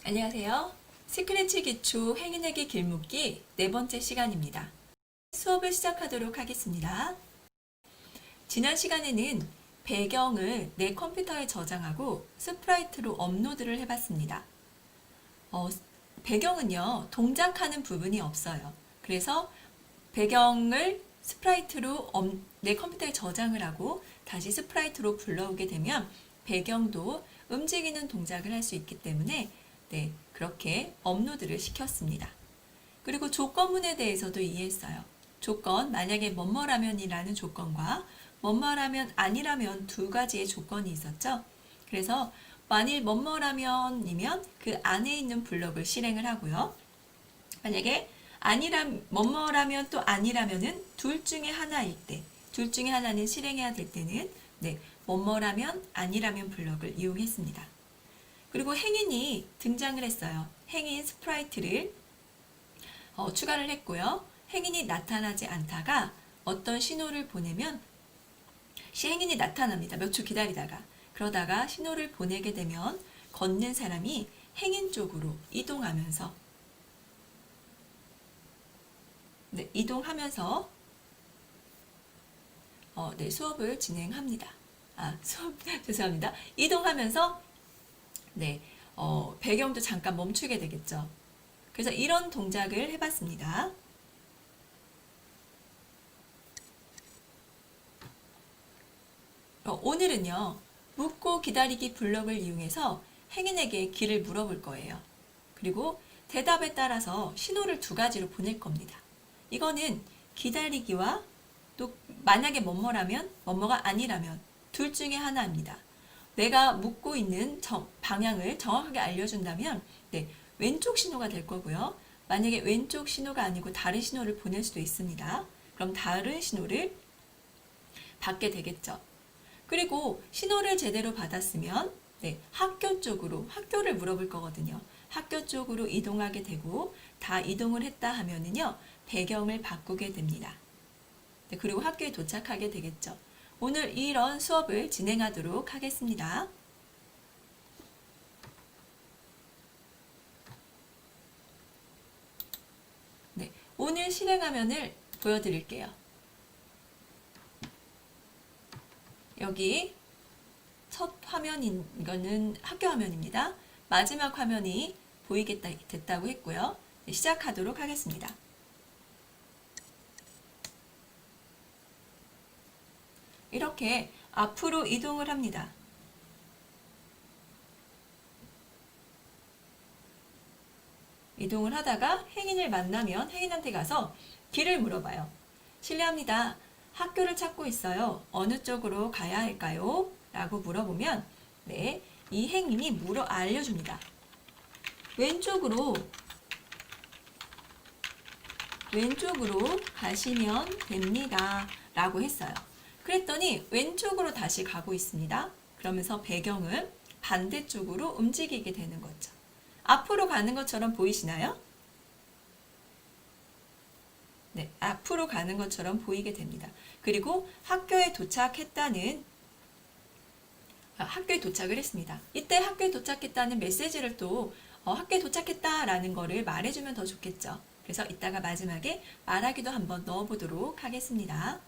안녕하세요. 스크래치 기초 행인에게 길묻기 네 번째 시간입니다. 수업을 시작하도록 하겠습니다. 지난 시간에는 배경을 내 컴퓨터에 저장하고 스프라이트로 업로드를 해봤습니다. 배경은요, 동작하는 부분이 없어요. 그래서 배경을 스프라이트로 내 컴퓨터에 저장을 하고 다시 스프라이트로 불러오게 되면 배경도 움직이는 동작을 할 수 있기 때문에 그렇게 업로드를 시켰습니다. 그리고 조건문에 대해서도 이해했어요. 조건, 만약에 뭐뭐라면이라는 조건과 뭐뭐라면 아니라면 두 가지의 조건이 있었죠. 그래서 만일 뭐뭐라면이면 그 안에 있는 블럭을 실행을 하고요. 만약에 뭐뭐라면 또 아니라면은 둘 중에 하나일 때, 둘 중에 하나는 실행해야 될 때는 뭐뭐라면 아니라면 블럭을 이용했습니다. 그리고 행인이 등장을 했어요. 행인 스프라이트를 추가를 했고요. 행인이 나타나지 않다가 어떤 신호를 보내면 행인이 나타납니다. 몇 초 기다리다가. 그러다가 신호를 보내게 되면 걷는 사람이 행인 쪽으로 이동하면서 수업을 진행합니다. 죄송합니다. 이동하면서 배경도 잠깐 멈추게 되겠죠. 그래서 이런 동작을 해봤습니다. 오늘은요, 묻고 기다리기 블럭을 이용해서 행인에게 길을 물어볼 거예요. 그리고 대답에 따라서 신호를 두 가지로 보낼 겁니다. 이거는 기다리기와 또 만약에 뭐뭐라면, 뭐뭐가 아니라면 둘 중에 하나입니다. 내가 묻고 있는 방향을 정확하게 알려준다면 왼쪽 신호가 될 거고요. 만약에 왼쪽 신호가 아니고 다른 신호를 보낼 수도 있습니다. 그럼 다른 신호를 받게 되겠죠. 그리고 신호를 제대로 받았으면 학교를 물어볼 거거든요. 학교 쪽으로 이동하게 되고 다 이동을 했다 하면은요, 배경을 바꾸게 됩니다. 그리고 학교에 도착하게 되겠죠. 오늘 이런 수업을 진행하도록 하겠습니다. 오늘 실행 화면을 보여드릴게요. 여기 첫 화면인 이거는 학교 화면입니다. 마지막 화면이 됐다고 했고요. 시작하도록 하겠습니다. 이렇게 앞으로 이동을 합니다. 이동을 하다가 행인을 만나면 행인한테 가서 길을 물어봐요. 실례합니다. 학교를 찾고 있어요. 어느 쪽으로 가야 할까요? 라고 물어보면 이 행인이 알려줍니다. 왼쪽으로 가시면 됩니다. 라고 했어요. 그랬더니 왼쪽으로 다시 가고 있습니다. 그러면서 배경은 반대쪽으로 움직이게 되는 거죠. 앞으로 가는 것처럼 보이시나요? 앞으로 가는 것처럼 보이게 됩니다. 그리고 학교에 도착을 했습니다. 이때 학교에 도착했다는 메시지를 또 학교에 도착했다라는 거를 말해주면 더 좋겠죠. 그래서 이따가 마지막에 말하기도 한번 넣어보도록 하겠습니다.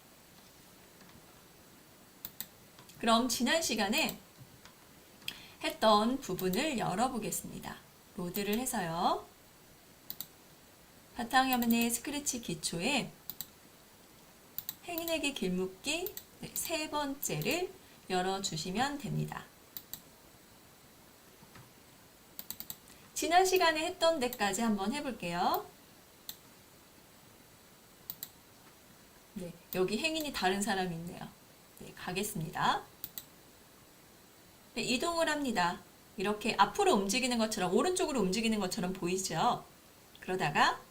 그럼 지난 시간에 했던 부분을 열어보겠습니다. 로드를 해서요. 바탕화면의 스크래치 기초에 행인에게 길묻기 세 번째를 열어주시면 됩니다. 지난 시간에 했던 데까지 한번 해볼게요. 여기 행인이 다른 사람이 있네요. 가겠습니다. 이동을 합니다. 이렇게 앞으로 움직이는 것처럼 오른쪽으로 움직이는 것처럼 보이죠? 그러다가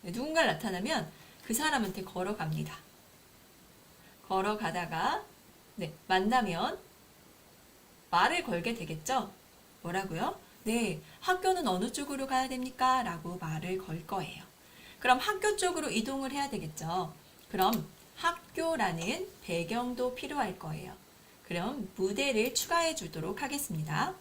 누군가 나타나면 그 사람한테 걸어갑니다. 걸어가다가 만나면 말을 걸게 되겠죠? 뭐라고요? 학교는 어느 쪽으로 가야 됩니까? 라고 말을 걸 거예요. 그럼 학교 쪽으로 이동을 해야 되겠죠? 그럼 학교라는 배경도 필요할 거예요. 그럼 무대를 추가해 주도록 하겠습니다.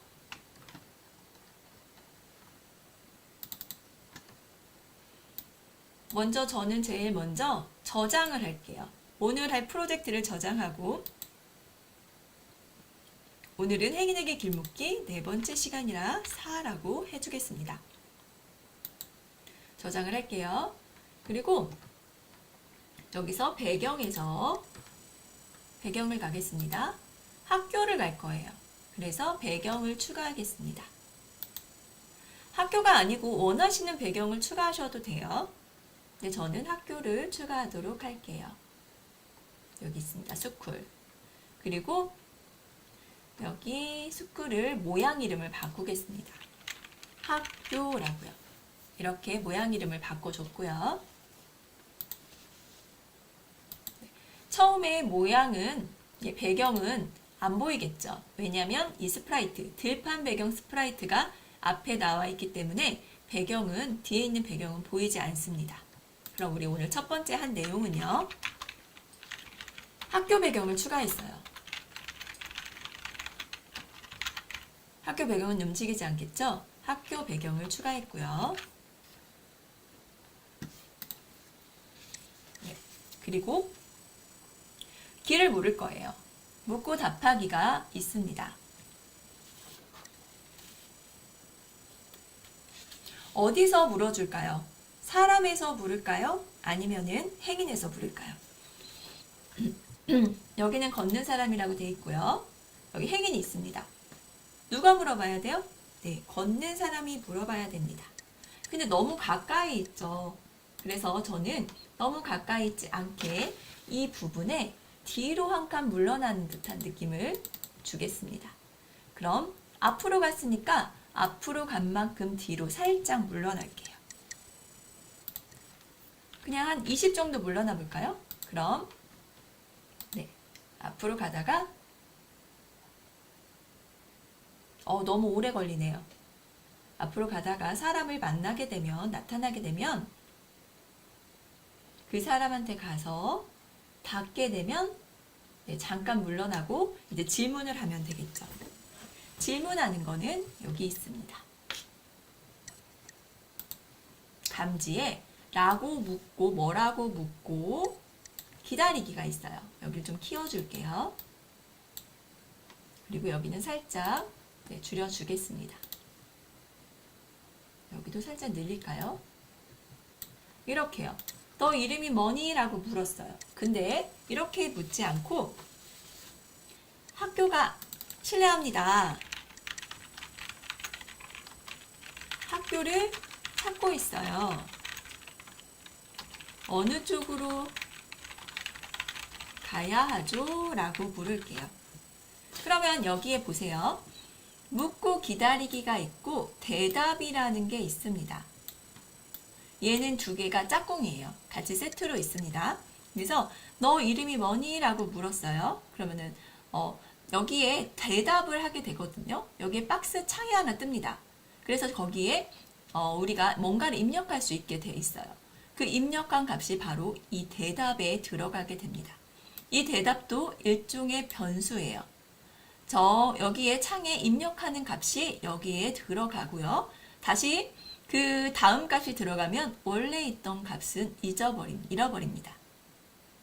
먼저 저는 제일 먼저 저장을 할게요. 오늘 할 프로젝트를 저장하고 오늘은 행인에게 길묻기 4번째 시간이라 4라고 해주겠습니다. 저장을 할게요. 그리고 여기서 배경에서 배경을 가겠습니다. 학교를 갈 거예요. 그래서 배경을 추가하겠습니다. 학교가 아니고 원하시는 배경을 추가하셔도 돼요. 근데 저는 학교를 추가하도록 할게요. 여기 있습니다. 스쿨. 그리고 여기 스쿨을 모양 이름을 바꾸겠습니다. 학교라고요. 이렇게 모양 이름을 바꿔줬고요. 처음에 모양은, 배경은 안 보이겠죠. 왜냐하면 이 스프라이트, 들판 배경 스프라이트가 앞에 나와 있기 때문에 배경은, 뒤에 있는 배경은 보이지 않습니다. 그럼 우리 오늘 첫 번째 한 내용은요. 학교 배경을 추가했어요. 학교 배경은 움직이지 않겠죠? 학교 배경을 추가했고요. 네. 그리고 길을 물을 거예요. 묻고 답하기가 있습니다. 어디서 물어줄까요? 사람에서 물을까요? 아니면은 행인에서 물을까요? 여기는 걷는 사람이라고 되어 있고요. 여기 행인이 있습니다. 누가 물어봐야 돼요? 네, 걷는 사람이 물어봐야 됩니다. 근데 너무 가까이 있죠. 그래서 저는 너무 가까이 있지 않게 이 부분에 뒤로 한 칸 물러나는 듯한 느낌을 주겠습니다. 그럼 앞으로 갔으니까 앞으로 간 만큼 뒤로 살짝 물러날게요. 그냥 한 20 정도 물러나 볼까요? 그럼 네, 앞으로 가다가 너무 오래 걸리네요. 앞으로 가다가 사람을 만나게 되면, 나타나게 되면 그 사람한테 가서 닿게 되면 네, 잠깐 물러나고 이제 질문을 하면 되겠죠. 질문하는 거는 여기 있습니다. 감지에 라고 묻고 뭐라고 묻고 기다리기가 있어요. 여기를 좀 키워줄게요. 그리고 여기는 살짝 네, 줄여주겠습니다. 여기도 살짝 늘릴까요? 이렇게요. 너 이름이 뭐니? 라고 물었어요. 근데 이렇게 묻지 않고 학교가 실례합니다. 학교를 찾고 있어요. 어느 쪽으로 가야 하죠? 라고 물을게요. 그러면 여기에 보세요. 묻고 기다리기가 있고 대답이라는 게 있습니다. 얘는 두 개가 짝꿍이에요. 같이 세트로 있습니다. 그래서 너 이름이 뭐니? 라고 물었어요. 그러면은 여기에 대답을 하게 되거든요. 여기에 박스 창이 하나 뜹니다. 그래서 거기에 우리가 뭔가를 입력할 수 있게 되어 있어요. 그 입력한 값이 바로 이 대답에 들어가게 됩니다. 이 대답도 일종의 변수예요. 여기에 창에 입력하는 값이 여기에 들어가고요. 다시 그 다음 값이 들어가면 원래 있던 값은 잃어버립니다.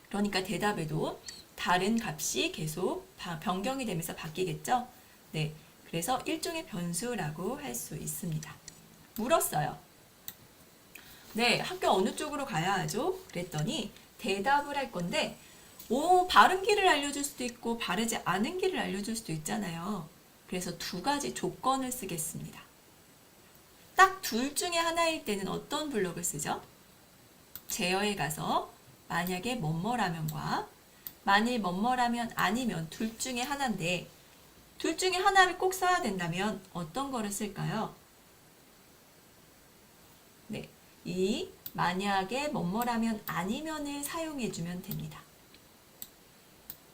그러니까 대답에도 다른 값이 계속 변경이 되면서 바뀌겠죠? 네. 그래서 일종의 변수라고 할 수 있습니다. 물었어요. 네, 학교 어느 쪽으로 가야 하죠? 그랬더니 대답을 할 건데 바른 길을 알려줄 수도 있고 바르지 않은 길을 알려줄 수도 있잖아요. 그래서 두 가지 조건을 쓰겠습니다. 딱 둘 중에 하나일 때는 어떤 블록을 쓰죠? 제어에 가서 만약에 뭐뭐라면과 만일 뭐뭐라면 아니면 둘 중에 하나인데 둘 중에 하나를 꼭 써야 된다면 어떤 거를 쓸까요? 네, 이 만약에 뭐뭐라면 아니면을 사용해주면 됩니다.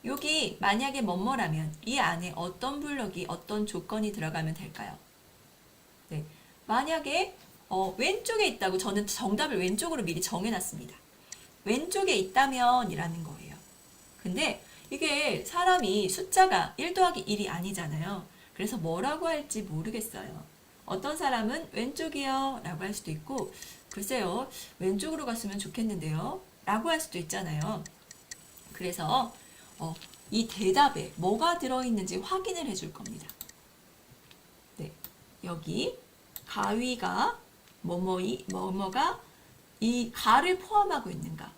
여기 만약에 뭐뭐라면 이 안에 어떤 블록이 어떤 조건이 들어가면 될까요? 네, 만약에 왼쪽에 있다고 저는 정답을 왼쪽으로 미리 정해놨습니다. 왼쪽에 있다면 이라는 거예요. 근데 이게 사람이 숫자가 1 더하기 1이 아니잖아요. 그래서 뭐라고 할지 모르겠어요. 어떤 사람은 왼쪽이요 라고 할 수도 있고, 글쎄요, 왼쪽으로 갔으면 좋겠는데요 라고 할 수도 있잖아요. 그래서 이 대답에 뭐가 들어있는지 확인을 해줄 겁니다. 네, 여기 가위가 뭐뭐가 이 가를 포함하고 있는가?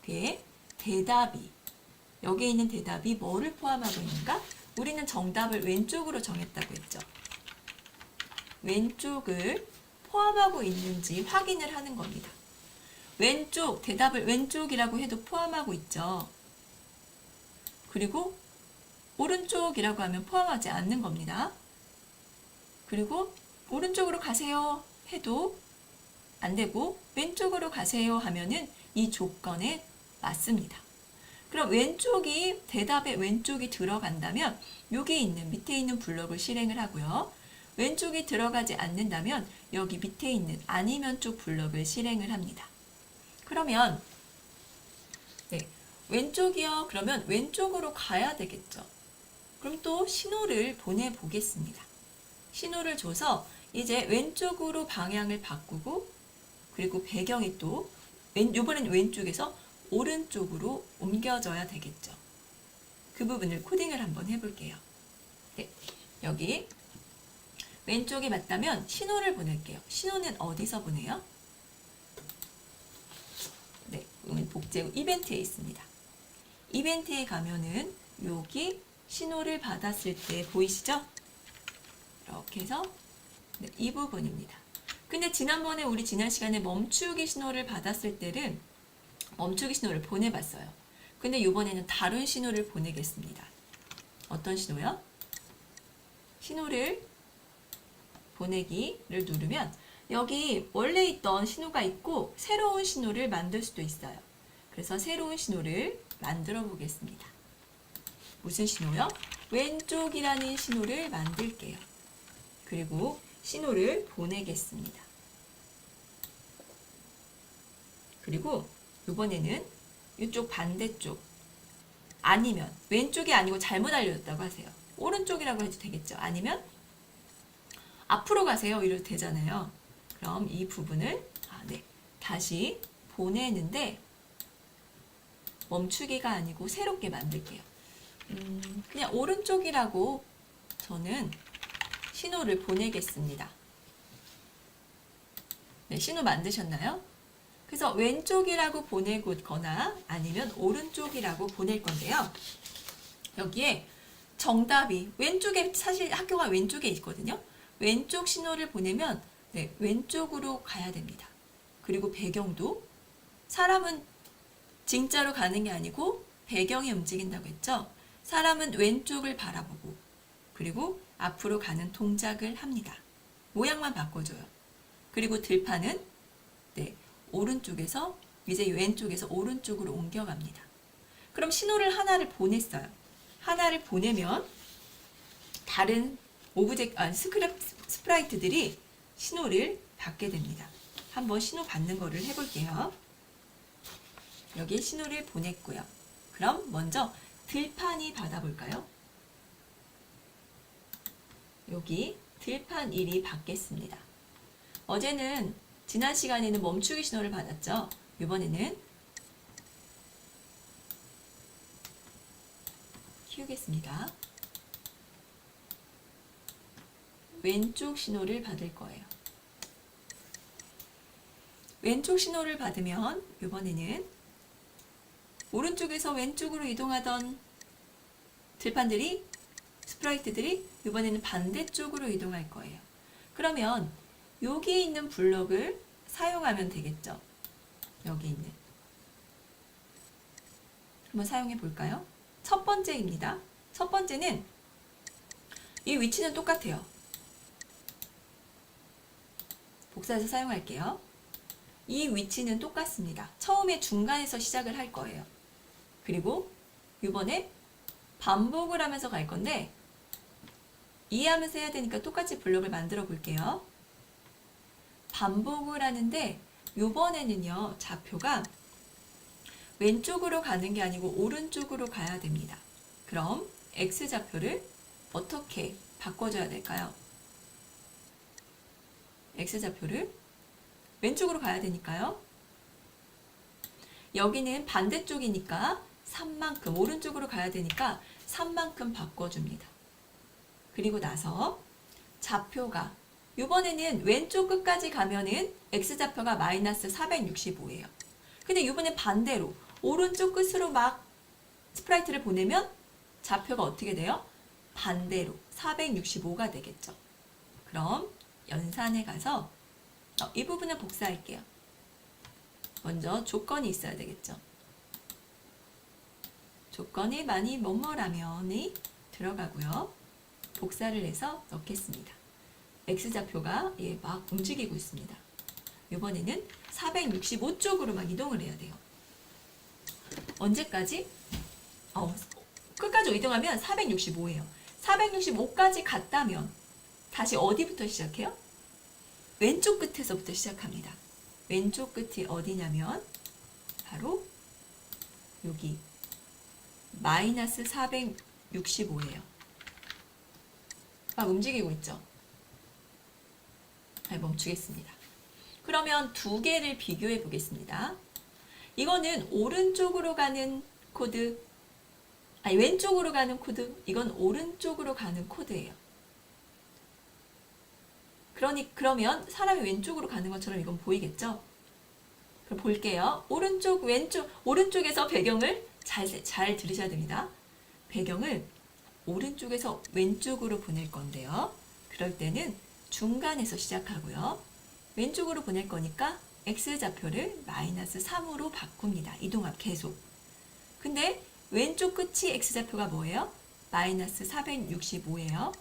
그게 대답이, 여기에 있는 대답이 뭐를 포함하고 있는가? 우리는 정답을 왼쪽으로 정했다고 했죠. 왼쪽을 포함하고 있는지 확인을 하는 겁니다. 왼쪽, 대답을 왼쪽이라고 해도 포함하고 있죠. 그리고 오른쪽이라고 하면 포함하지 않는 겁니다. 그리고 오른쪽으로 가세요 해도 안 되고 왼쪽으로 가세요 하면은 이 조건에 맞습니다. 그럼 왼쪽이, 대답에 왼쪽이 들어간다면 여기 있는, 밑에 있는 블럭을 실행을 하고요. 왼쪽이 들어가지 않는다면 여기 밑에 있는 아니면 쪽 블럭을 실행을 합니다. 그러면 네, 왼쪽이요. 그러면 왼쪽으로 가야 되겠죠. 그럼 또 신호를 보내보겠습니다. 신호를 줘서 이제 왼쪽으로 방향을 바꾸고, 그리고 배경이 또 이번엔 왼쪽에서 오른쪽으로 옮겨져야 되겠죠. 그 부분을 코딩을 한번 해볼게요. 네, 여기 왼쪽이 맞다면 신호를 보낼게요. 신호는 어디서 보내요? 네, 복제후 이벤트에 있습니다. 이벤트에 가면은 여기 신호를 받았을 때 보이시죠? 이렇게 해서 네, 이 부분입니다. 근데 지난번에 우리 지난 시간에 멈추기 신호를 받았을 때는 멈추기 신호를 보내봤어요. 근데 이번에는 다른 신호를 보내겠습니다. 어떤 신호요? 신호를 보내기를 누르면 여기 원래 있던 신호가 있고 새로운 신호를 만들 수도 있어요. 그래서 새로운 신호를 만들어 보겠습니다. 무슨 신호요? 왼쪽이라는 신호를 만들게요. 그리고 신호를 보내겠습니다. 그리고 이번에는 이쪽 반대쪽, 아니면 왼쪽이 아니고 잘못 알려줬다고 하세요. 오른쪽이라고 해도 되겠죠. 아니면 앞으로 가세요 이래도 되잖아요. 그럼 이 부분을 다시 보내는데 멈추기가 아니고 새롭게 만들게요. 그냥 오른쪽이라고 저는 신호를 보내겠습니다. 네, 신호 만드셨나요? 그래서 왼쪽이라고 보내거나 아니면 오른쪽이라고 보낼 건데요. 여기에 정답이 왼쪽에, 사실 학교가 왼쪽에 있거든요. 왼쪽 신호를 보내면 네, 왼쪽으로 가야 됩니다. 그리고 배경도, 사람은 진짜로 가는 게 아니고 배경이 움직인다고 했죠. 사람은 왼쪽을 바라보고 그리고 앞으로 가는 동작을 합니다. 모양만 바꿔줘요. 그리고 들판은 네, 오른쪽에서 이제 왼쪽에서 오른쪽으로 옮겨갑니다. 그럼 신호를 하나를 보냈어요. 하나를 보내면 다른 스프라이트들이 신호를 받게 됩니다. 한번 신호 받는 거를 해볼게요. 여기 신호를 보냈고요. 그럼 먼저 들판이 받아볼까요? 여기 들판 1이 받겠습니다. 어제는 지난 시간에는 멈추기 신호를 받았죠. 이번에는 키우겠습니다. 왼쪽 신호를 받을 거예요. 왼쪽 신호를 받으면 이번에는 오른쪽에서 왼쪽으로 이동하던 들판들이, 스프라이트들이 이번에는 반대쪽으로 이동할 거예요. 그러면 여기 있는 블럭을 사용하면 되겠죠. 여기 있는. 한번 사용해 볼까요? 첫 번째입니다. 첫 번째는 이 위치는 똑같아요. 복사해서 사용할게요. 이 위치는 똑같습니다. 처음에 중간에서 시작을 할 거예요. 그리고 이번에 반복을 하면서 갈 건데 이해하면서 해야 되니까 똑같이 블록을 만들어 볼게요. 반복을 하는데 이번에는요, 좌표가 왼쪽으로 가는 게 아니고 오른쪽으로 가야 됩니다. 그럼 X좌표를 어떻게 바꿔줘야 될까요? x좌표를 왼쪽으로 가야 되니까요. 여기는 반대쪽이니까 3만큼, 오른쪽으로 가야 되니까 3만큼 바꿔줍니다. 그리고 나서 좌표가 이번에는 왼쪽 끝까지 가면은 x좌표가 마이너스 465예요. 근데 이번엔 반대로 오른쪽 끝으로 막 스프라이트를 보내면 좌표가 어떻게 돼요? 반대로 465가 되겠죠. 그럼 연산에 가서 이 부분을 복사할게요. 먼저 조건이 있어야 되겠죠. 조건이 많이 뭐뭐라면이 들어가고요. 복사를 해서 넣겠습니다. x좌표가 막 움직이고 있습니다. 이번에는 465쪽으로 막 이동을 해야 돼요. 언제까지? 끝까지 이동하면 465예요. 465까지 갔다면 다시 어디부터 시작해요? 왼쪽 끝에서부터 시작합니다. 왼쪽 끝이 어디냐면 바로 여기 마이너스 465예요. 막 움직이고 있죠? 멈추겠습니다. 그러면 두 개를 비교해 보겠습니다. 이거는 오른쪽으로 가는 코드, 왼쪽으로 가는 코드, 이건 오른쪽으로 가는 코드예요. 그러면 사람이 왼쪽으로 가는 것처럼 이건 보이겠죠? 그럼 볼게요. 오른쪽, 왼쪽, 오른쪽에서 배경을 잘 들으셔야 됩니다. 배경을 오른쪽에서 왼쪽으로 보낼 건데요. 그럴 때는 중간에서 시작하고요. 왼쪽으로 보낼 거니까 x좌표를 마이너스 3으로 바꿉니다. 이동합 계속. 근데 왼쪽 끝이 x좌표가 뭐예요? 마이너스 465예요.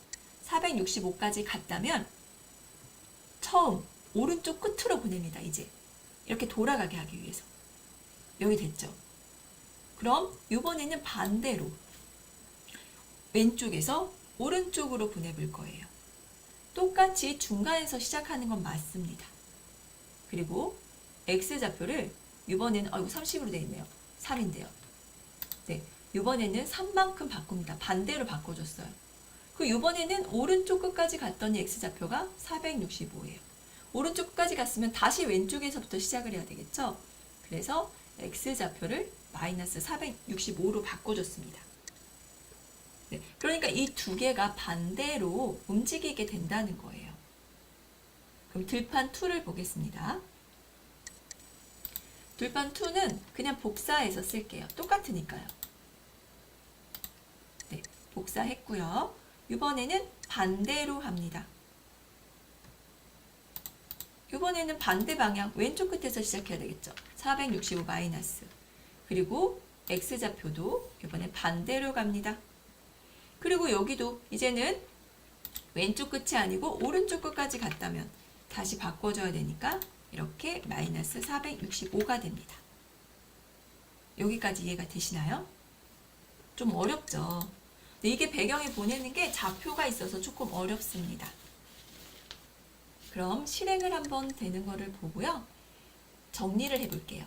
465까지 갔다면 처음 오른쪽 끝으로 보냅니다. 이제 이렇게 돌아가게 하기 위해서. 여기 됐죠? 그럼 이번에는 반대로 왼쪽에서 오른쪽으로 보내볼 거예요. 똑같이 중간에서 시작하는 건 맞습니다. 그리고 x좌표를 이번에는 30으로 되어 있네요. 3인데요. 네, 이번에는 3만큼 바꿉니다. 반대로 바꿔줬어요. 그 이번에는 오른쪽 끝까지 갔더니 x좌표가 465예요. 오른쪽 끝까지 갔으면 다시 왼쪽에서부터 시작을 해야 되겠죠? 그래서 x좌표를 마이너스 465로 바꿔줬습니다. 네, 그러니까 이 두 개가 반대로 움직이게 된다는 거예요. 그럼 들판 2를 보겠습니다. 들판 2는 그냥 복사해서 쓸게요. 똑같으니까요. 네, 복사했고요. 이번에는 반대로 합니다. 이번에는 반대 방향 왼쪽 끝에서 시작해야 되겠죠. 465 마이너스. 그리고 x좌표도 이번에 반대로 갑니다. 그리고 여기도 이제는 왼쪽 끝이 아니고 오른쪽 끝까지 갔다면 다시 바꿔줘야 되니까 이렇게 마이너스 465가 됩니다. 여기까지 이해가 되시나요? 좀 어렵죠? 근데 이게 배경에 보내는 게 좌표가 있어서 조금 어렵습니다. 그럼 실행을 한번 되는 거를 보고요. 정리를 해볼게요.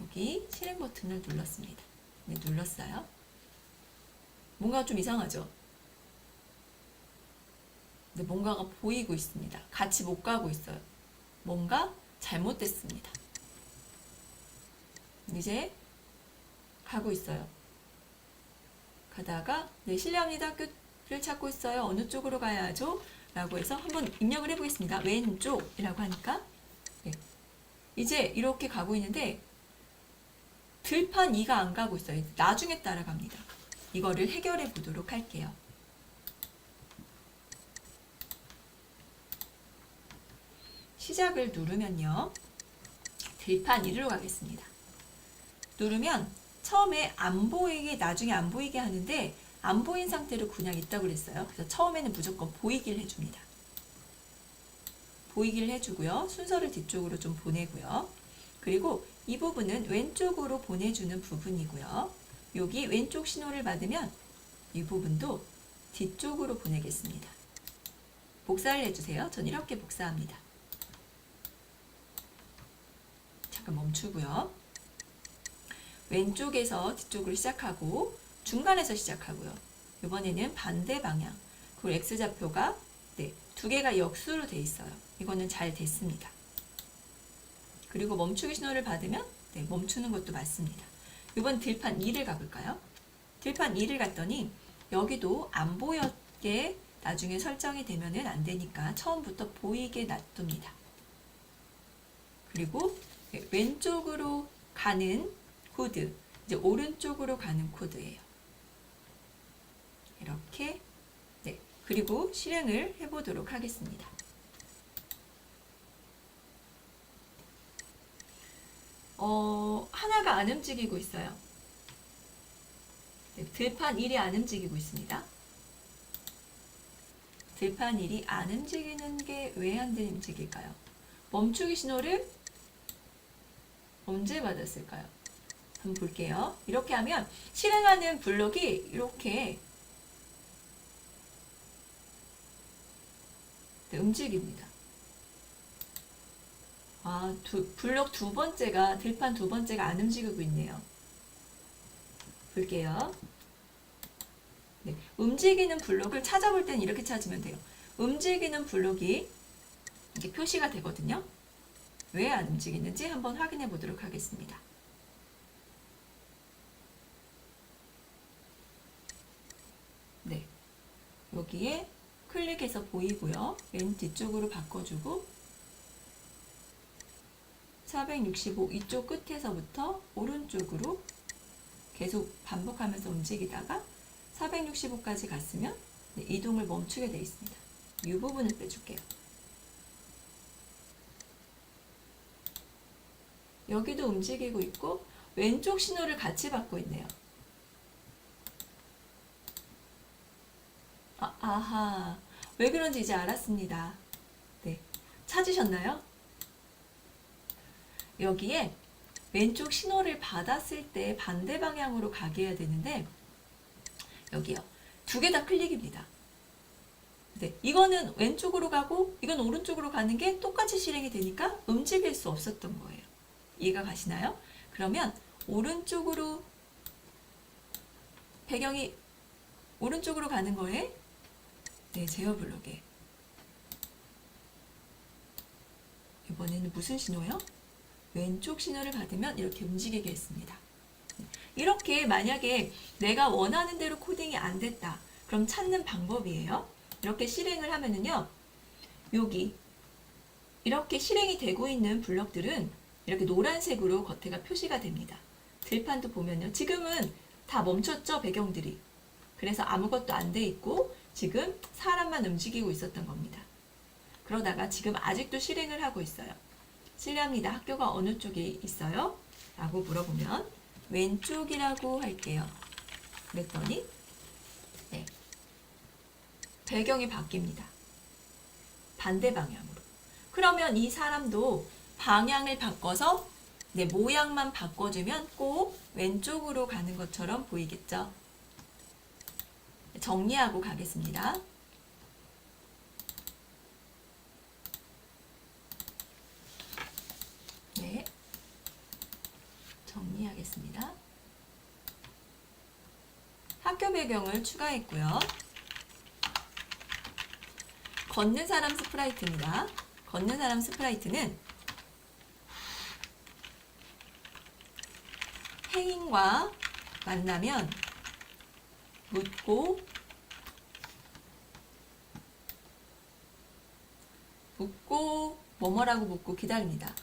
여기 실행 버튼을 눌렀습니다. 네, 눌렀어요. 뭔가 좀 이상하죠? 근데 뭔가가 보이고 있습니다. 같이 못 가고 있어요. 뭔가 잘못됐습니다. 이제 가고 있어요. 가다가 네, 실례합니다. 끝을 찾고 있어요. 어느 쪽으로 가야 하죠? 라고 해서 한번 입력을 해보겠습니다. 왼쪽이라고 하니까 네. 이제 이렇게 가고 있는데 들판 2가 안 가고 있어요. 나중에 따라갑니다. 이거를 해결해 보도록 할게요. 시작을 누르면요. 들판 1로 가겠습니다. 누르면 처음에 안 보이게 나중에 안 보이게 하는데 안 보인 상태로 그냥 있다고 그랬어요. 그래서 처음에는 무조건 보이길 해줍니다. 보이길 해주고요. 순서를 뒤쪽으로 좀 보내고요. 그리고 이 부분은 왼쪽으로 보내주는 부분이고요. 여기 왼쪽 신호를 받으면 이 부분도 뒤쪽으로 보내겠습니다. 복사를 해주세요. 전 이렇게 복사합니다. 잠깐 멈추고요. 왼쪽에서 뒤쪽으로 시작하고 중간에서 시작하고요. 이번에는 반대 방향. 그리고 x좌표가 네, 두 개가 역수로 돼 있어요. 이거는 잘 됐습니다. 그리고 멈추기 신호를 받으면 네, 멈추는 것도 맞습니다. 이번 들판 2를 가볼까요? 들판 2를 갔더니 여기도 안 보였게 나중에 설정이 되면은 안 되니까 처음부터 보이게 놔둡니다. 그리고 네, 왼쪽으로 가는 코드, 이제 오른쪽으로 가는 코드예요. 이렇게 네, 그리고 실행을 해보도록 하겠습니다. 하나가 안 움직이고 있어요. 네, 들판 1이 안 움직이고 있습니다. 들판 1이 안 움직이는 게 왜 안 움직일까요? 멈추기 신호를 언제 받았을까요? 한번 볼게요. 이렇게 하면 실행하는 블록이 이렇게 네, 움직입니다. 블록 두 번째가, 들판 두 번째가 안 움직이고 있네요. 볼게요. 네, 움직이는 블록을 찾아볼 때는 이렇게 찾으면 돼요. 움직이는 블록이 이렇게 표시가 되거든요. 왜 안 움직이는지 한번 확인해 보도록 하겠습니다. 네, 여기에 클릭해서 보이고요. 맨 뒤쪽으로 바꿔주고 465 이쪽 끝에서부터 오른쪽으로 계속 반복하면서 움직이다가 465까지 갔으면 네, 이동을 멈추게 되어 있습니다. 이 부분을 빼줄게요. 여기도 움직이고 있고 왼쪽 신호를 같이 받고 있네요. 아하, 왜 그런지 이제 알았습니다. 네, 찾으셨나요? 여기에 왼쪽 신호를 받았을 때 반대 방향으로 가게 해야 되는데 여기요. 두 개 다 클릭입니다. 네, 이거는 왼쪽으로 가고 이건 오른쪽으로 가는 게 똑같이 실행이 되니까 움직일 수 없었던 거예요. 이해가 가시나요? 그러면 오른쪽으로 배경이 오른쪽으로 가는 거에 네, 제어 블록에 이번에는 무슨 신호요? 왼쪽 신호를 받으면 이렇게 움직이게 했습니다. 이렇게 만약에 내가 원하는 대로 코딩이 안 됐다. 그럼 찾는 방법이에요. 이렇게 실행을 하면은요. 여기 이렇게 실행이 되고 있는 블럭들은 이렇게 노란색으로 겉에가 표시가 됩니다. 들판도 보면요. 지금은 다 멈췄죠, 배경들이. 그래서 아무것도 안 돼 있고 지금 사람만 움직이고 있었던 겁니다. 그러다가 지금 아직도 실행을 하고 있어요. 실례합니다. 학교가 어느 쪽에 있어요? 라고 물어보면 왼쪽이라고 할게요. 그랬더니 네, 배경이 바뀝니다. 반대 방향으로. 그러면 이 사람도 방향을 바꿔서 네, 모양만 바꿔주면 꼭 왼쪽으로 가는 것처럼 보이겠죠? 정리하고 가겠습니다. 네, 정리하겠습니다. 학교 배경을 추가했고요. 걷는 사람 스프라이트입니다. 걷는 사람 스프라이트는 혜인과 만나면 묻고 뭐뭐라고 묻고 기다립니다.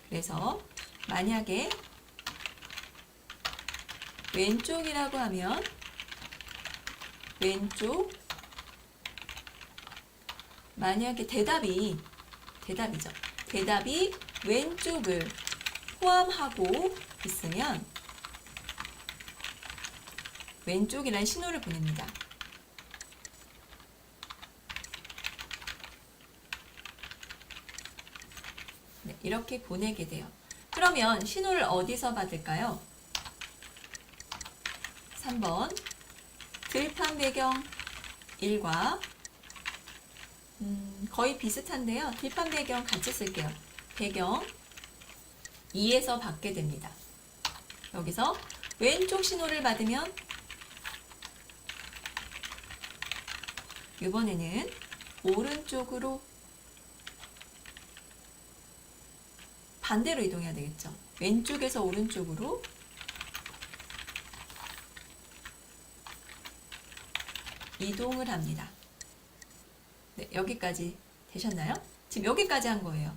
그래서 만약에 왼쪽이라고 하면 왼쪽, 만약에 대답이죠. 대답이 왼쪽을 포함하고 있으면 왼쪽이라는 신호를 보냅니다. 네, 이렇게 보내게 돼요. 그러면 신호를 어디서 받을까요? 3번 들판 배경 1과 거의 비슷한데요. 들판 배경 같이 쓸게요. 배경 2에서 받게 됩니다. 여기서 왼쪽 신호를 받으면 이번에는 오른쪽으로 반대로 이동해야 되겠죠. 왼쪽에서 오른쪽으로 이동을 합니다. 네, 여기까지 되셨나요? 지금 여기까지 한 거예요.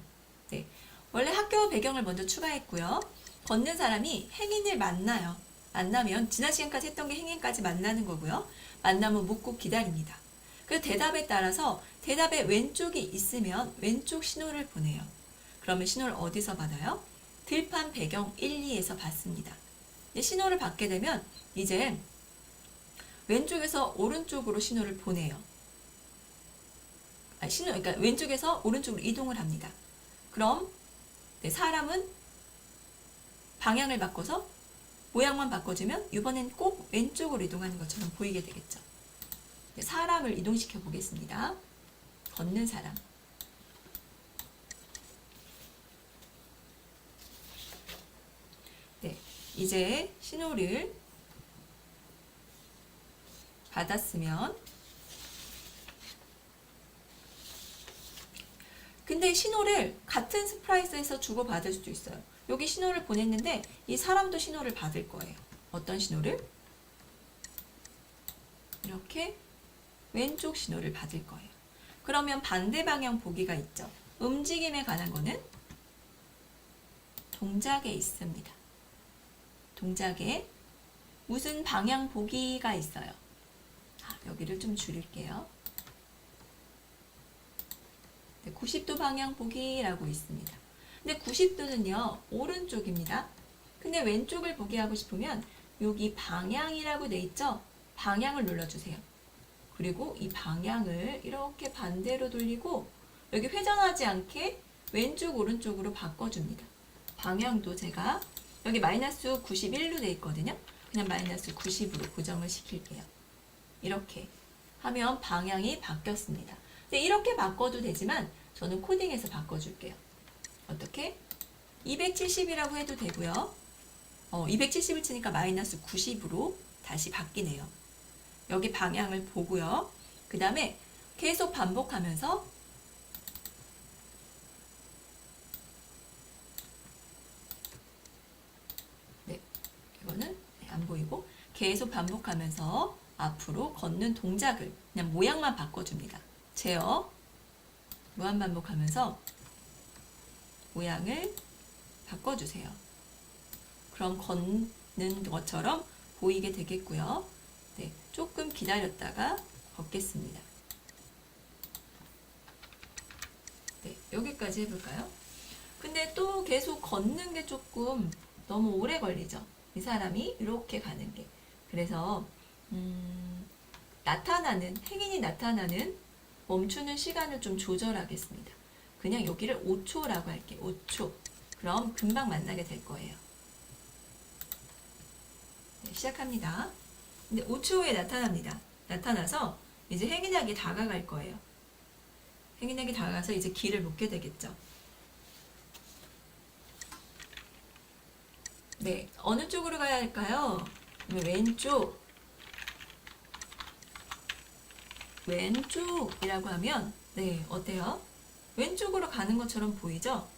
네, 원래 학교 배경을 먼저 추가했고요. 걷는 사람이 행인을 만나요. 만나면 지난 시간까지 했던 게 행인까지 만나는 거고요. 만나면 묻고 기다립니다. 그 대답에 따라서 대답에 왼쪽이 있으면 왼쪽 신호를 보내요. 그러면 신호를 어디서 받아요? 들판 배경 1, 2에서 받습니다. 신호를 받게 되면 이제 왼쪽에서 오른쪽으로 신호를 보내요. 그러니까 왼쪽에서 오른쪽으로 이동을 합니다. 그럼 사람은 방향을 바꿔서 모양만 바꿔주면 이번엔 꼭 왼쪽으로 이동하는 것처럼 보이게 되겠죠. 사람을 이동시켜 보겠습니다. 걷는 사람. 네, 이제 신호를 받았으면 근데 신호를 같은 스프라이트에서 주고받을 수도 있어요. 여기 신호를 보냈는데 이 사람도 신호를 받을 거예요. 어떤 신호를? 이렇게 왼쪽 신호를 받을 거예요. 그러면 반대 방향 보기가 있죠. 움직임에 관한 거는 동작에 있습니다. 동작에 무슨 방향 보기가 있어요. 여기를 좀 줄일게요. 90도 방향 보기라고 있습니다. 근데 90도는요, 오른쪽입니다. 근데 왼쪽을 보게 하고 싶으면 여기 방향이라고 돼 있죠? 방향을 눌러주세요. 그리고 이 방향을 이렇게 반대로 돌리고 여기 회전하지 않게 왼쪽 오른쪽으로 바꿔줍니다. 방향도 제가 여기 마이너스 91로 돼 있거든요. 그냥 마이너스 90으로 고정을 시킬게요. 이렇게 하면 방향이 바뀌었습니다. 근데 이렇게 바꿔도 되지만 저는 코딩해서 바꿔줄게요. 어떻게? 270이라고 해도 되고요. 270을 치니까 마이너스 90으로 다시 바뀌네요. 여기 방향을 보고요. 그 다음에 계속 반복하면서 네, 이거는 안 보이고 계속 반복하면서 앞으로 걷는 동작을 그냥 모양만 바꿔줍니다. 제어 무한 반복하면서 모양을 바꿔주세요. 그럼 걷는 것처럼 보이게 되겠고요. 네, 조금 기다렸다가 걷겠습니다. 네, 여기까지 해볼까요? 근데 또 계속 걷는 게 조금 너무 오래 걸리죠. 이 사람이 이렇게 가는 게. 그래서 행인이 나타나는 멈추는 시간을 좀 조절하겠습니다. 그냥 여기를 5초라고 할게요. 5초. 그럼 금방 만나게 될 거예요. 네, 시작합니다. 근데 5초 후에 나타납니다. 나타나서 이제 행인에게 다가갈 거예요. 행인에게 다가가서 이제 길을 묻게 되겠죠. 네, 어느 쪽으로 가야 할까요? 왼쪽이라고 하면 네, 어때요? 왼쪽으로 가는 것처럼 보이죠?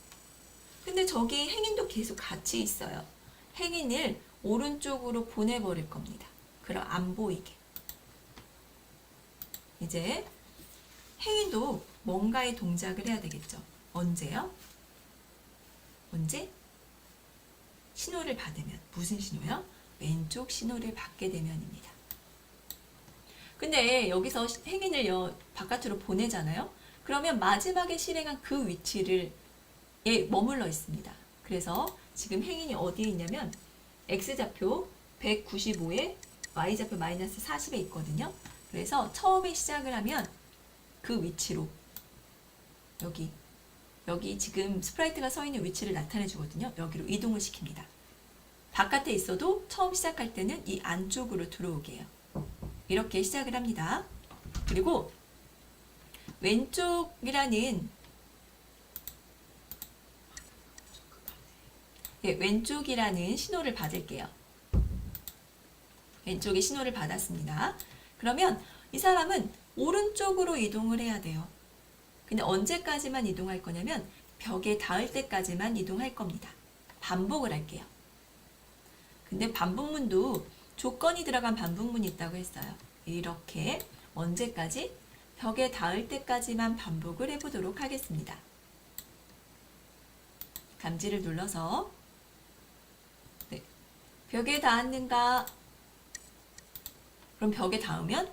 근데 저기 행인도 계속 같이 있어요. 행인을 오른쪽으로 보내버릴 겁니다. 그럼 안 보이게. 이제 행인도 뭔가의 동작을 해야 되겠죠. 언제요? 언제? 신호를 받으면. 무슨 신호요? 왼쪽 신호를 받게 되면입니다. 근데 여기서 행인을 바깥으로 보내잖아요. 그러면 마지막에 실행한 그 위치를 머물러 있습니다. 그래서 지금 행인이 어디에 있냐면 X좌표 195에 Y좌표 마이너스 40에 있거든요. 그래서 처음에 시작을 하면 그 위치로 여기 지금 스프라이트가 서 있는 위치를 나타내 주거든요. 여기로 이동을 시킵니다. 바깥에 있어도 처음 시작할 때는 이 안쪽으로 들어오게 해요. 이렇게 시작을 합니다. 그리고 왼쪽이라는 신호를 받을게요. 왼쪽에 신호를 받았습니다. 그러면 이 사람은 오른쪽으로 이동을 해야 돼요. 근데 언제까지만 이동할 거냐면 벽에 닿을 때까지만 이동할 겁니다. 반복을 할게요. 근데 반복문도 조건이 들어간 반복문이 있다고 했어요. 이렇게 언제까지? 벽에 닿을 때까지만 반복을 해보도록 하겠습니다. 감지를 눌러서 네. 벽에 닿았는가? 그럼 벽에 닿으면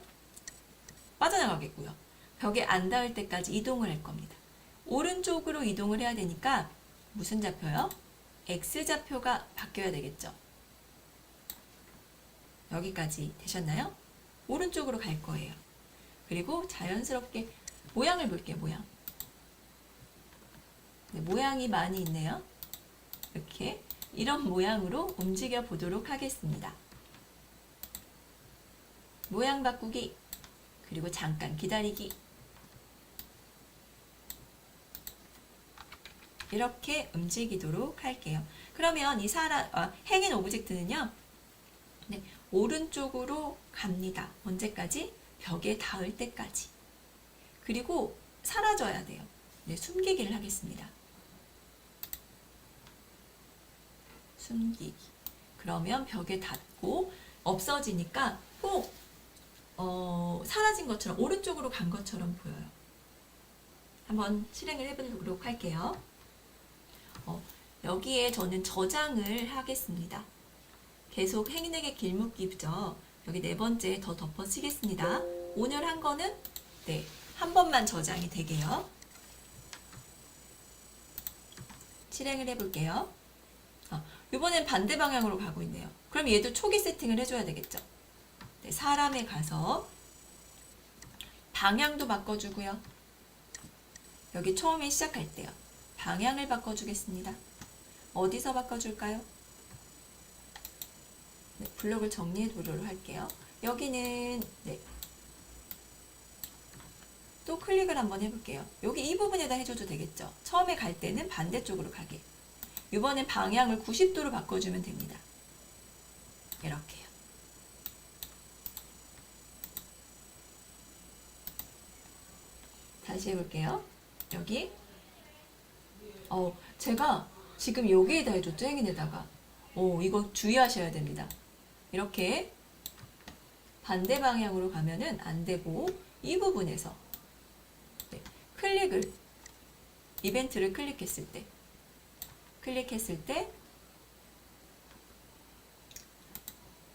빠져나가겠고요. 벽에 안 닿을 때까지 이동을 할 겁니다. 오른쪽으로 이동을 해야 되니까 무슨 좌표요? X좌표가 바뀌어야 되겠죠. 여기까지 되셨나요? 오른쪽으로 갈 거예요. 그리고 자연스럽게 모양을 볼게요. 모양. 네, 모양이 많이 있네요. 이렇게 이런 모양으로 움직여 보도록 하겠습니다. 모양 바꾸기, 그리고 잠깐 기다리기. 이렇게 움직이도록 할게요. 그러면 이 행인 오브젝트는요, 네, 오른쪽으로 갑니다. 언제까지? 벽에 닿을 때까지. 그리고 사라져야 돼요. 네, 숨기기를 하겠습니다. 숨기기. 그러면 벽에 닿고 없어지니까 꼭 사라진 것처럼 오른쪽으로 간 것처럼 보여요. 한번 실행을 해보도록 할게요. 여기에 저는 저장을 하겠습니다. 계속 행인에게 길묻기죠. 여기 네 번째 더 덮어치겠습니다. 오늘 한 거는 네, 한 번만 저장이 되게요. 실행을 해볼게요. 이번엔 반대 방향으로 가고 있네요. 그럼 얘도 초기 세팅을 해줘야 되겠죠. 네, 사람에 가서 방향도 바꿔주고요. 여기 처음에 시작할 때요. 방향을 바꿔주겠습니다. 어디서 바꿔줄까요? 네, 블록을 정리해 보도록 할게요. 여기는 네, 또 클릭을 한번 해볼게요. 여기 이 부분에다 해줘도 되겠죠. 처음에 갈 때는 반대쪽으로 가게. 이번엔 방향을 90도로 바꿔주면 됩니다. 이렇게요. 다시 해볼게요. 여기 제가 지금 여기에다 해줬죠. 행인에다가 이거 주의하셔야 됩니다. 이렇게 반대 방향으로 가면은 안 되고 이 부분에서 네, 이벤트를 클릭했을 때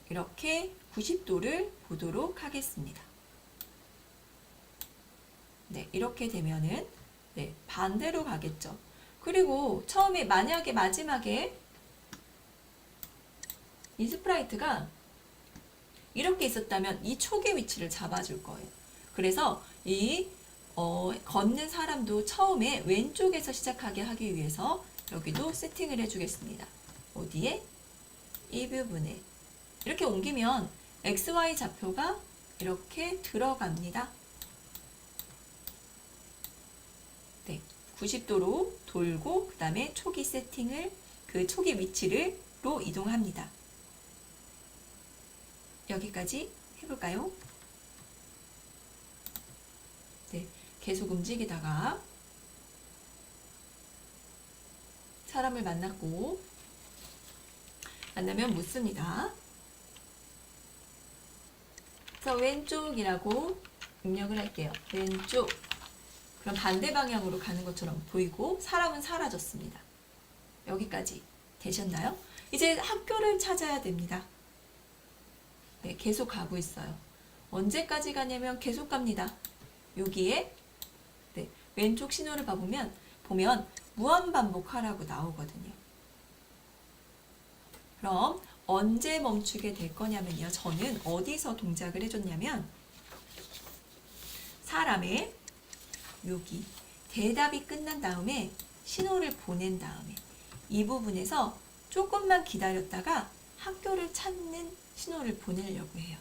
이렇게 90도를 보도록 하겠습니다. 네, 이렇게 되면은 네, 반대로 가겠죠. 그리고 처음에 만약에 마지막에 이 스프라이트가 이렇게 있었다면 이 촉의 위치를 잡아줄 거예요. 그래서 이 걷는 사람도 처음에 왼쪽에서 시작하게 하기 위해서 여기도 세팅을 해주겠습니다. 어디에? 이 부분에. 이렇게 옮기면 XY 좌표가 이렇게 들어갑니다. 네, 90도로 돌고 그 다음에 초기 세팅을 그 초기 위치로 이동합니다. 여기까지 해볼까요? 네, 계속 움직이다가 사람을 만나면 묻습니다. 그래서 왼쪽이라고 입력을 할게요. 왼쪽. 그럼 반대 방향으로 가는 것처럼 보이고 사람은 사라졌습니다. 여기까지 되셨나요? 이제 학교를 찾아야 됩니다. 네, 계속 가고 있어요. 언제까지 가냐면 계속 갑니다. 여기에 네, 왼쪽 신호를 보면 무한반복하라고 나오거든요. 그럼 언제 멈추게 될 거냐면요. 저는 어디서 동작을 해줬냐면 사람의 여기 대답이 끝난 다음에 신호를 보낸 다음에 이 부분에서 조금만 기다렸다가 학교를 찾는 신호를 보내려고 해요.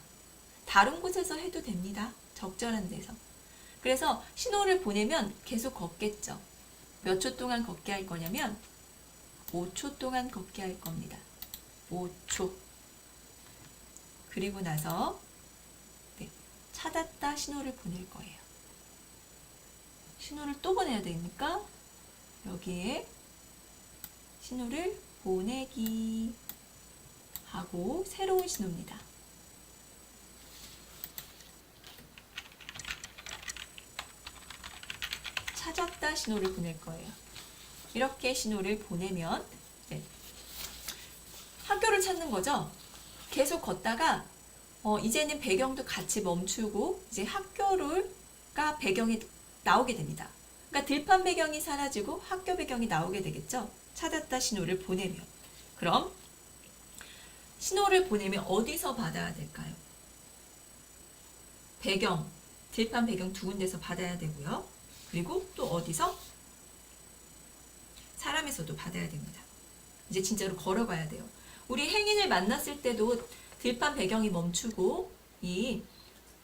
다른 곳에서 해도 됩니다. 적절한 데서. 그래서 신호를 보내면 계속 걷겠죠. 몇 초 동안 걷게 할 거냐면 5초 동안 걷게 할 겁니다. 5초. 그리고 나서 네, 찾았다 신호를 보낼 거예요. 신호를 또 보내야 되니까 여기에 신호를 보내기 하고 새로운 신호입니다. 찾았다 신호를 보낼 거예요. 이렇게 신호를 보내면 네. 학교를 찾는 거죠. 계속 걷다가 이제는 배경도 같이 멈추고 이제 학교가 배경이 나오게 됩니다. 그러니까 들판 배경이 사라지고 학교 배경이 나오게 되겠죠. 찾았다 신호를 보내면. 그럼 신호를 보내면 어디서 받아야 될까요? 배경, 들판 배경 두 군데서 받아야 되고요. 그리고 또 어디서? 사람에서도 받아야 됩니다. 이제 진짜로 걸어가야 돼요. 우리 행인을 만났을 때도 들판 배경이 멈추고 이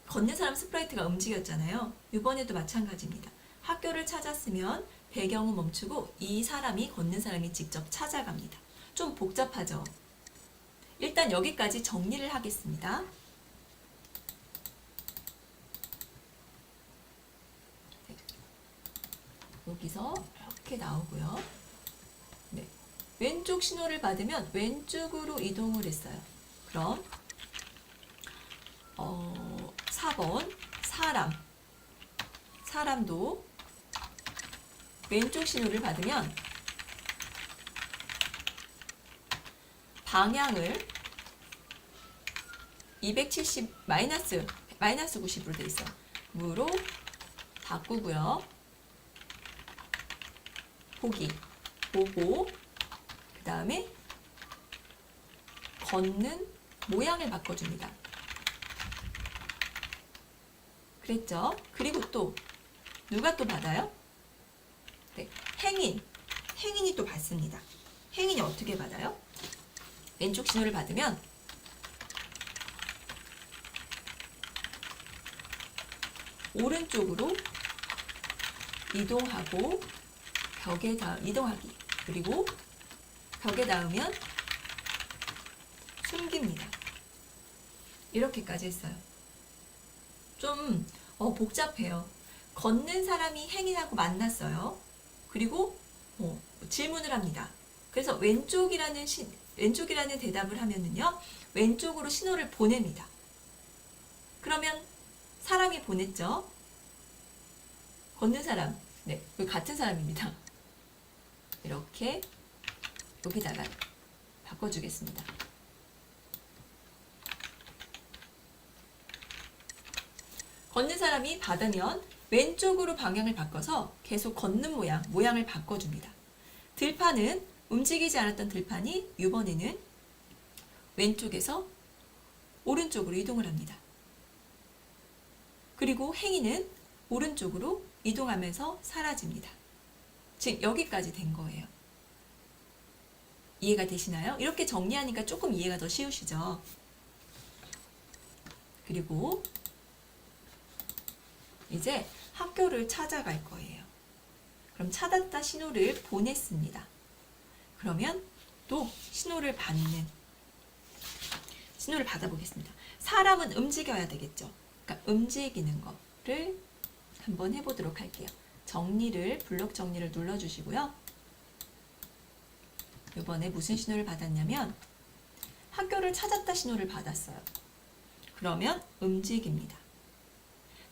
걷는 사람 스프라이트가 움직였잖아요. 이번에도 마찬가지입니다. 학교를 찾았으면 배경은 멈추고 이 사람이 걷는 사람이 직접 찾아갑니다. 좀 복잡하죠? 일단 여기까지 정리를 하겠습니다. 네. 여기서 이렇게 나오고요. 네. 왼쪽 신호를 받으면 왼쪽으로 이동을 했어요. 그럼 4번 사람도 왼쪽 신호를 받으면 방향을 270 마이너스 90으로 돼 있어요. 무로 바꾸고요. 보고 그 다음에 걷는 모양을 바꿔줍니다. 그랬죠? 그리고 또 누가 또 받아요? 네, 행인이 또 받습니다. 행인이 어떻게 받아요? 왼쪽 신호를 받으면 오른쪽으로 이동하고 벽에 이동하기 그리고 벽에 닿으면 숨깁니다. 이렇게까지 했어요. 좀 복잡해요. 걷는 사람이 행인하고 만났어요. 그리고 질문을 합니다. 그래서 왼쪽이라는 대답을 하면은요, 왼쪽으로 신호를 보냅니다. 그러면 사람이 보냈죠. 걷는 사람, 네, 같은 사람입니다. 이렇게 여기다가 바꿔주겠습니다. 걷는 사람이 받으면 왼쪽으로 방향을 바꿔서 계속 걷는 모양을 바꿔줍니다. 들판은 움직이지 않았던 들판이 이번에는 왼쪽에서 오른쪽으로 이동을 합니다. 그리고 행인은 오른쪽으로 이동하면서 사라집니다. 즉 여기까지 된 거예요. 이해가 되시나요? 이렇게 정리하니까 조금 이해가 더 쉬우시죠? 그리고 이제 학교를 찾아갈 거예요. 그럼 찾았다 신호를 보냈습니다. 그러면 또 신호를 받아보겠습니다. 사람은 움직여야 되겠죠. 그러니까 움직이는 거를 한번 해보도록 할게요. 블록 정리를 눌러주시고요. 이번에 무슨 신호를 받았냐면 학교를 찾았다 신호를 받았어요. 그러면 움직입니다.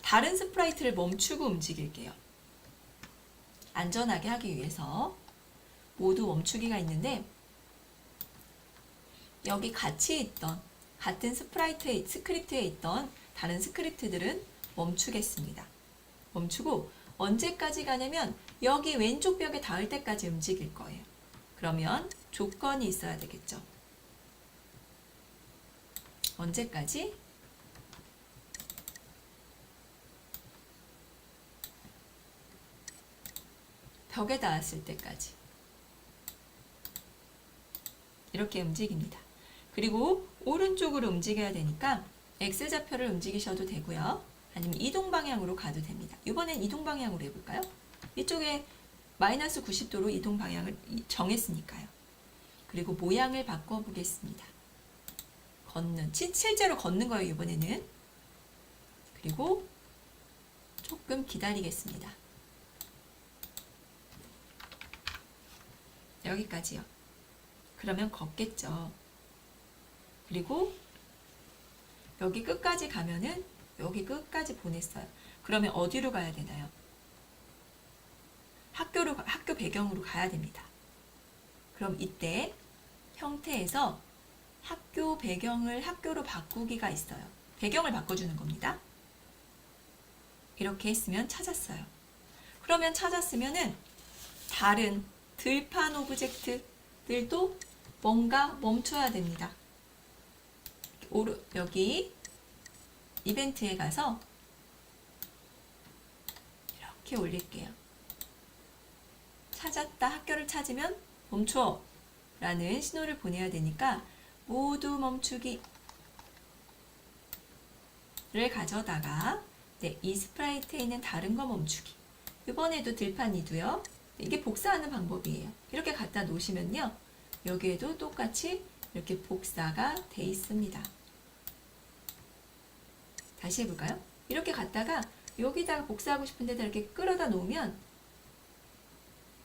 다른 스프라이트를 멈추고 움직일게요. 안전하게 하기 위해서 모두 멈추기가 있는데 여기 같은 스크립트에 있던 다른 스크립트들은 멈추겠습니다. 멈추고 언제까지 가냐면 여기 왼쪽 벽에 닿을 때까지 움직일 거예요. 그러면 조건이 있어야 되겠죠. 언제까지? 벽에 닿았을 때까지. 이렇게 움직입니다. 그리고 오른쪽으로 움직여야 되니까 X좌표를 움직이셔도 되고요. 아니면 이동 방향으로 가도 됩니다. 이번엔 이동 방향으로 해볼까요? 이쪽에 마이너스 90도로 이동 방향을 정했으니까요. 그리고 모양을 바꿔보겠습니다. 실제로 걷는 거예요, 이번에는. 그리고 조금 기다리겠습니다. 여기까지요. 그러면 걷겠죠. 그리고 여기 끝까지 가면은 여기 끝까지 보냈어요. 그러면 어디로 가야 되나요? 학교 배경으로 가야 됩니다. 그럼 이때 형태에서 학교 배경을 학교로 바꾸기가 있어요. 배경을 바꿔주는 겁니다. 이렇게 했으면 찾았어요. 그러면 찾았으면은 다른 들판 오브젝트들도 뭔가 멈춰야 됩니다. 여기 이벤트에 가서 이렇게 올릴게요. 찾았다. 학교를 찾으면 멈춰 라는 신호를 보내야 되니까 모두 멈추기를 가져다가 이 스프라이트에 있는 다른 거 멈추기. 이번에도 들판 2도요. 이게 복사하는 방법이에요. 이렇게 갖다 놓으시면요. 여기에도 똑같이 이렇게 복사가 돼 있습니다. 다시 해볼까요? 이렇게 갖다가 여기다가 복사하고 싶은 데다 이렇게 끌어다 놓으면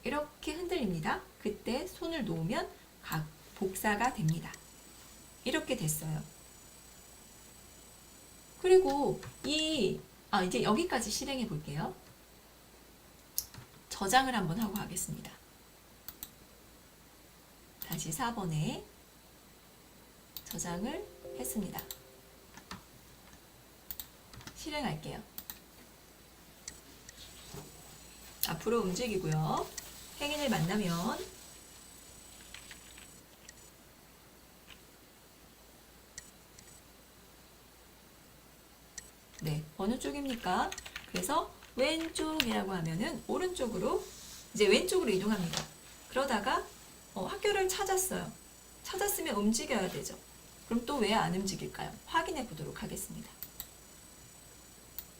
이렇게 흔들립니다. 그때 손을 놓으면 복사가 됩니다. 이렇게 됐어요. 그리고 이제 여기까지 실행해 볼게요. 저장을 한번 하고 가겠습니다. 다시 4번에 저장을 했습니다. 실행할게요. 앞으로 움직이고요. 행인을 만나면 어느 쪽입니까? 그래서 왼쪽이라고 하면은 오른쪽으로 이제 왼쪽으로 이동합니다. 그러다가 학교를 찾았어요. 찾았으면 움직여야 되죠. 그럼 또 왜 안 움직일까요? 확인해 보도록 하겠습니다.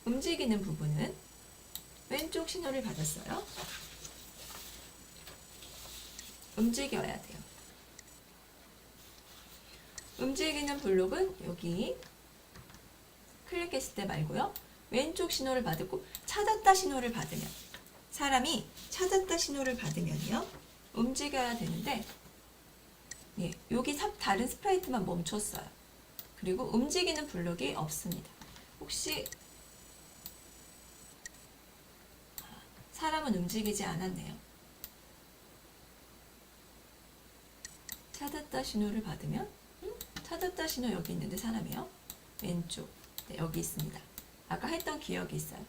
움직이는 부분은 왼쪽 신호를 받았어요. 움직여야 돼요. 움직이는 블록은 여기 클릭했을 때 말고요. 왼쪽 신호를 받고 찾았다 신호를 받으면 사람이 찾았다 신호를 받으면요. 움직여야 되는데 여기 다른 스프라이트만 멈췄어요. 그리고 움직이는 블록이 없습니다. 혹시 사람은 움직이지 않았네요. 찾았다 신호를 받으면 찾았다 신호 여기 있는데 사람이요. 왼쪽 여기 있습니다. 아까 했던 기억이 있어요.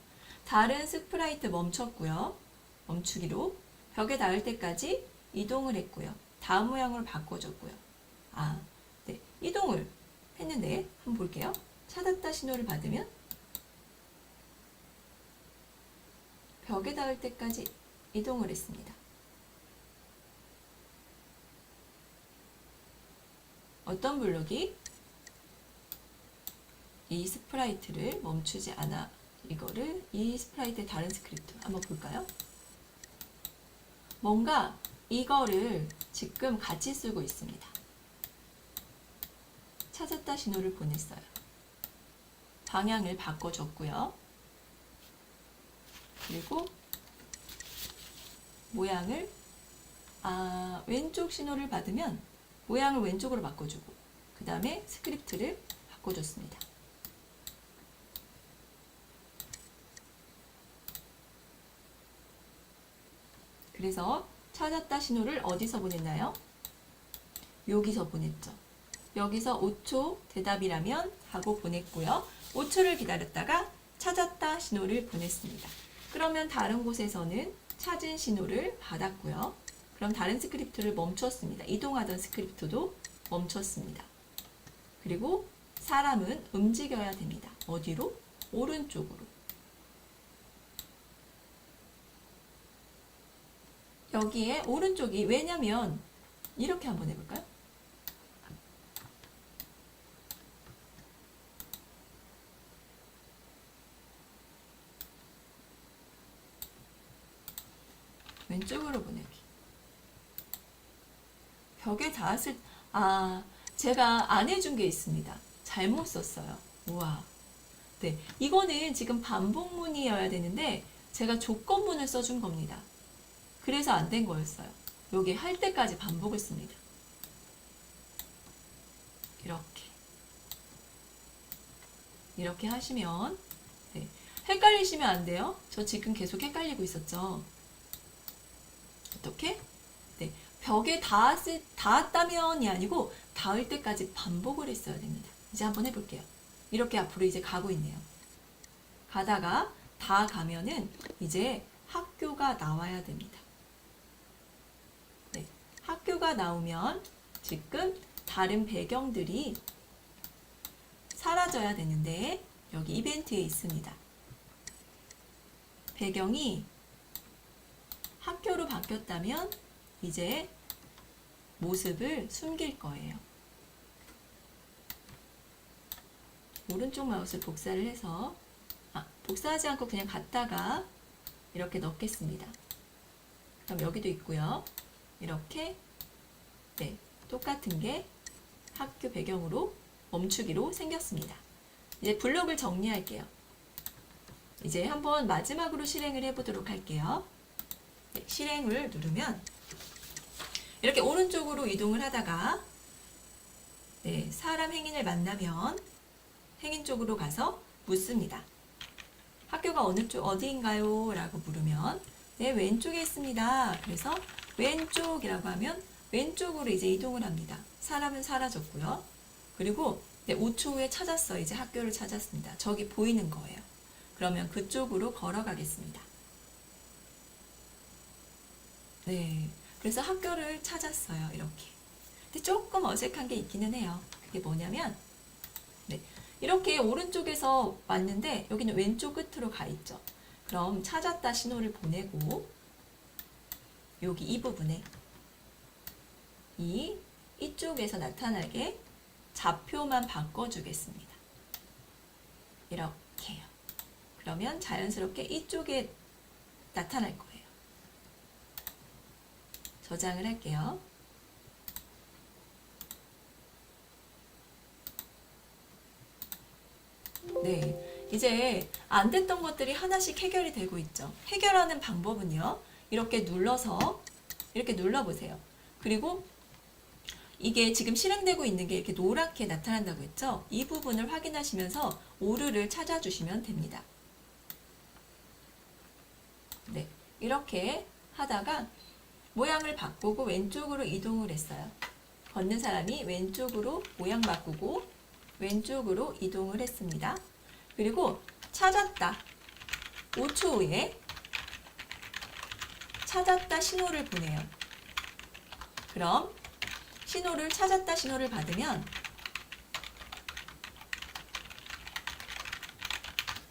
다른 스프라이트 멈췄고요. 멈추기로 벽에 닿을 때까지 이동을 했고요. 다음 모양으로 바꿔줬고요. 이동을 했는데 한번 볼게요. 찾았다 신호를 받으면 벽에 닿을 때까지 이동을 했습니다. 어떤 블록이 이 스프라이트를 멈추지 않아. 이 스프라이트의 다른 스크립트 한번 볼까요? 뭔가 이거를 지금 같이 쓰고 있습니다. 찾았다 신호를 보냈어요. 방향을 바꿔줬고요. 그리고 모양을 왼쪽 신호를 받으면 모양을 왼쪽으로 바꿔주고 그 다음에 스크립트를 바꿔줬습니다. 그래서 찾았다 신호를 어디서 보냈나요? 여기서 보냈죠. 여기서 5초 대답이라면 하고 보냈고요. 5초를 기다렸다가 찾았다 신호를 보냈습니다. 그러면 다른 곳에서는 찾은 신호를 받았고요. 그럼 다른 스크립트를 멈췄습니다. 이동하던 스크립트도 멈췄습니다. 그리고 사람은 움직여야 됩니다. 어디로? 오른쪽으로. 여기에 오른쪽이 왜냐면 이렇게 한번 해볼까요? 왼쪽으로 보내기. 벽에 닿았을 제가 안 해준 게 있습니다. 잘못 썼어요. 우와. 네, 이거는 지금 반복문이어야 되는데 제가 조건문을 써준 겁니다. 그래서 안 된 거였어요. 여기 할 때까지 반복을 씁니다. 이렇게 하시면 네, 헷갈리시면 안 돼요. 저 지금 계속 헷갈리고 있었죠. 어떻게? 네, 벽에 닿았다면이 아니고 닿을 때까지 반복을 했어야 됩니다. 이제 한번 해볼게요. 이렇게 앞으로 이제 가고 있네요. 가다가 다 가면은 이제 학교가 나와야 됩니다. 네, 학교가 나오면 지금 다른 배경들이 사라져야 되는데 여기 이벤트에 있습니다. 배경이 학교로 바뀌었다면 이제 모습을 숨길 거예요. 오른쪽 마우스 복사를 해서 복사하지 않고 그냥 갖다가 이렇게 넣겠습니다. 그럼 여기도 있고요. 이렇게 네, 똑같은 게 학교 배경으로 멈추기로 생겼습니다. 이제 블록을 정리할게요. 이제 한번 마지막으로 실행을 해보도록 할게요. 네, 실행을 누르면 이렇게 오른쪽으로 이동을 하다가 네, 사람 행인을 만나면 행인 쪽으로 가서 묻습니다. 학교가 어느 쪽 어디인가요? 라고 물으면 네, 왼쪽에 있습니다. 그래서 왼쪽이라고 하면 왼쪽으로 이제 이동을 합니다. 사람은 사라졌고요. 그리고 네, 5초 후에 찾았어요. 이제 학교를 찾았습니다. 저기 보이는 거예요. 그러면 그쪽으로 걸어가겠습니다. 네, 그래서 학교를 찾았어요. 이렇게. 근데 조금 어색한 게 있기는 해요. 그게 뭐냐면 네, 이렇게 오른쪽에서 왔는데 여기는 왼쪽 끝으로 가 있죠. 그럼 찾았다 신호를 보내고 여기 이 부분에 이쪽에서 나타나게 좌표만 바꿔주겠습니다. 이렇게요. 그러면 자연스럽게 이쪽에 나타날 거예요. 저장을 할게요. 네, 이제 안 됐던 것들이 하나씩 해결이 되고 있죠. 해결하는 방법은요. 이렇게 눌러서 이렇게 눌러보세요. 그리고 이게 지금 실행되고 있는 게 이렇게 노랗게 나타난다고 했죠. 이 부분을 확인하시면서 오류를 찾아주시면 됩니다. 네, 이렇게 하다가 모양을 바꾸고 왼쪽으로 이동을 했어요. 걷는 사람이 왼쪽으로 모양 바꾸고 왼쪽으로 이동을 했습니다. 그리고 찾았다. 5초 후에 찾았다 신호를 보내요. 그럼 신호를 찾았다 신호를 받으면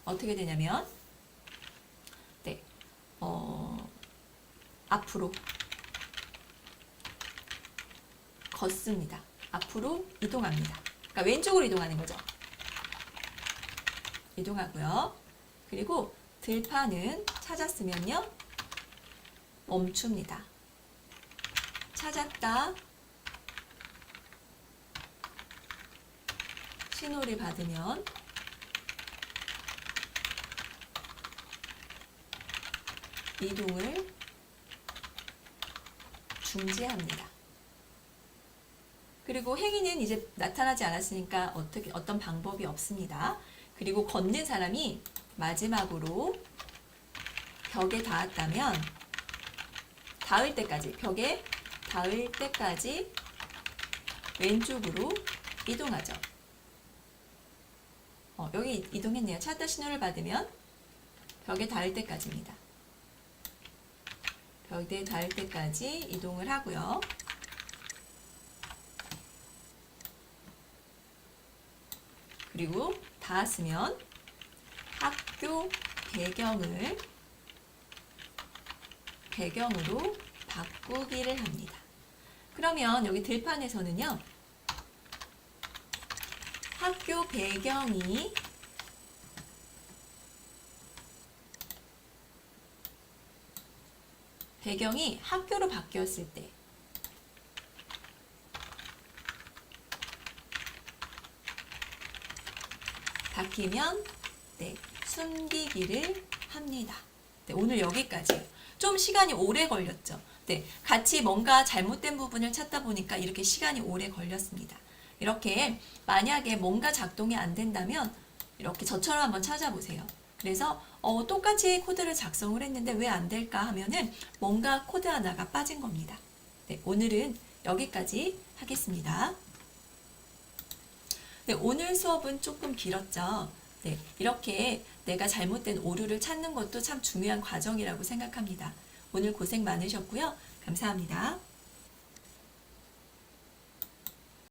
어떻게 되냐면 네, 앞으로 걷습니다. 앞으로 이동합니다. 그러니까 왼쪽으로 이동하는 거죠. 이동하고요. 그리고 들판은 찾았으면요. 멈춥니다. 찾았다. 신호를 받으면 이동을 중지합니다. 그리고 행위는 이제 나타나지 않았으니까 어떤 방법이 없습니다. 그리고 걷는 사람이 마지막으로 벽에 닿았다면 닿을 때까지 벽에 닿을 때까지 왼쪽으로 이동하죠. 여기 이동했네요. 찾다 신호를 받으면 벽에 닿을 때까지입니다. 벽에 닿을 때까지 이동을 하고요. 그리고 닿았으면 학교 배경으로 바꾸기를 합니다. 그러면 여기 들판에서는요. 학교 배경이 학교로 바뀌었을 때 바뀌면 네, 숨기기를 합니다. 네, 오늘 여기까지예요. 좀 시간이 오래 걸렸죠. 네, 같이 뭔가 잘못된 부분을 찾다 보니까 이렇게 시간이 오래 걸렸습니다. 이렇게 만약에 뭔가 작동이 안 된다면 이렇게 저처럼 한번 찾아보세요. 그래서 똑같이 코드를 작성을 했는데 왜 안 될까 하면은 뭔가 코드 하나가 빠진 겁니다. 네, 오늘은 여기까지 하겠습니다. 네, 오늘 수업은 조금 길었죠. 네, 이렇게 내가 잘못된 오류를 찾는 것도 참 중요한 과정이라고 생각합니다. 오늘 고생 많으셨고요. 감사합니다.